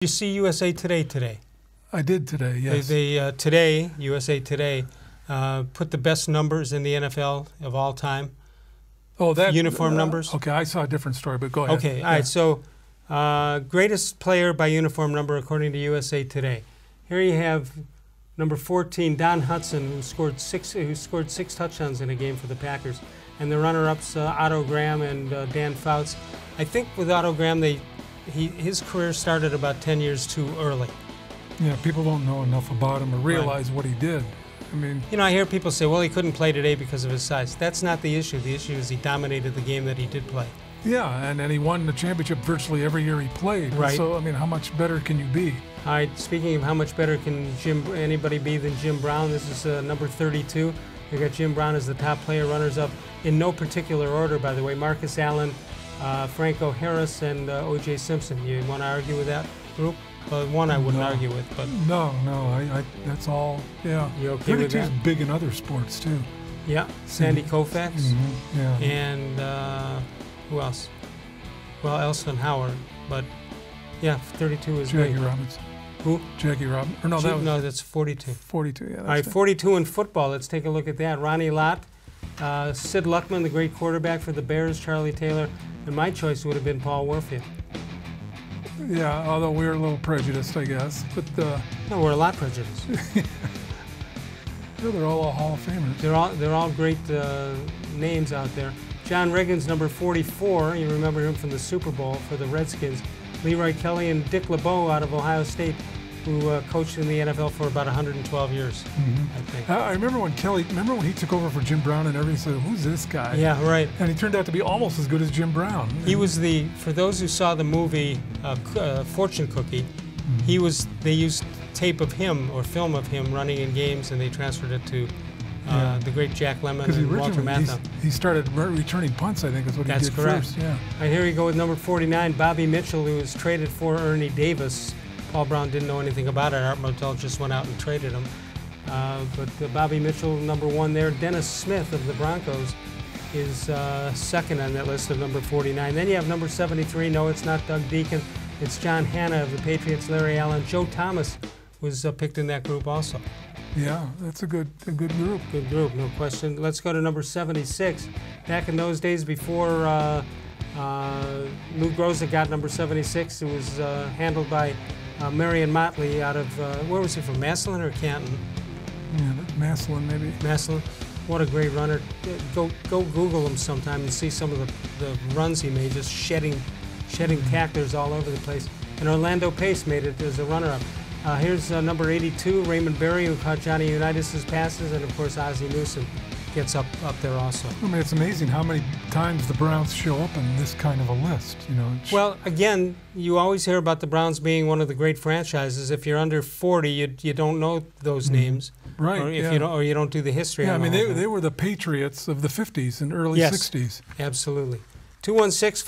You see USA Today today? I did today, yes. Today, USA Today, put the best numbers in the NFL of all time. Oh, that uniform numbers? Okay, I saw a different story, but go ahead. Okay, all right. So, greatest player by uniform number according to USA Today. Here you have number 14, Don-Hutson, who scored six touchdowns in a game for the Packers, and the runner-ups Otto-Graham and Dan-Fouts. I think with Otto-Graham, his career started about 10 years too early. Yeah, people don't know enough about him or realize what he did. I mean, you know, I hear people say, well, he couldn't play today because of his size. That's not the issue. The issue is he dominated the game that he did play. Yeah, and he won the championship virtually every year he played. Right. So, I mean, how much better can you be? All right, speaking of how much better can anybody be than Jim Brown, this is number 32. You got Jim Brown as the top player, runners-up in no particular order, by the way. Marcus Allen, Franco-Harris, and oj-simpson. You want to argue with that group? Well, one I wouldn't argue with, but no, that's all. Yeah, you okay with that? 32 is big in other sports too. Yeah, Sandy Koufax. Mm-hmm. Yeah, and who else? Well, Elston Howard, but yeah, 32 is Jackie big. Robinson. Who? Jackie Robinson. Or no, that's 42. 42. Yeah. All right, 42 in football. Let's take a look at that. Ronnie-Lott, sid-Luckman, the great quarterback for the Bears, Charley-Taylor, and my choice would have been Paul-Warfield. Yeah, although we're a little prejudiced, I guess. But no, we're a lot prejudiced. Yeah, they're all Hall of Famers. They're all great names out there. John-Riggins, number 44. You remember him from the Super Bowl for the Redskins. Leroy-Kelly and Dick-LeBeau out of Ohio State, who coached in the NFL for about 112 years, I think. I remember when when he took over for Jim Brown and everybody said, who's this guy? Yeah, right. And he turned out to be almost as good as Jim Brown. He was for those who saw the movie Fortune Cookie, they used tape of him or film of him running in games, and they transferred it to the great Jack Lemmon and Walter Matthau. He started returning punts, I think is what he did That's correct. first. Yeah. Right, here we go with number 49, Bobby Mitchell, who was traded for Ernie Davis. Paul Brown didn't know anything about it. Art Motel just went out and traded him. But Bobby Mitchell, number 1 there. Dennis Smith of the Broncos is second on that list of number 49. Then you have number 73. No, it's not Doug Deacon. It's John Hanna of the Patriots, Larry Allen. Joe Thomas was picked in that group also. Yeah, that's a good group. Good group, no question. Let's go to number 76. Back in those days before Lou Groza got number 76, it was handled by Marion-Motley out of, where was he from, Massillon or Canton? Yeah, Massillon maybe. Massillon. What a great runner. Go Google him sometime and see some of the runs he made, just shedding tacklers all over the place. And Orlando Pace made it as a runner-up. Here's number 82, Raymond-Berry, who caught Johnny Unitas' passes, and of course Ozzie-Newsome gets up there also. I mean, it's amazing how many times the Browns show up in this kind of a list. You know. Well, again, you always hear about the Browns being one of the great franchises. If you're under 40, you don't know those names, right? Or if you don't do the history. Yeah, I mean, they were the Patriots of the 50s and early 60s. Absolutely. 216.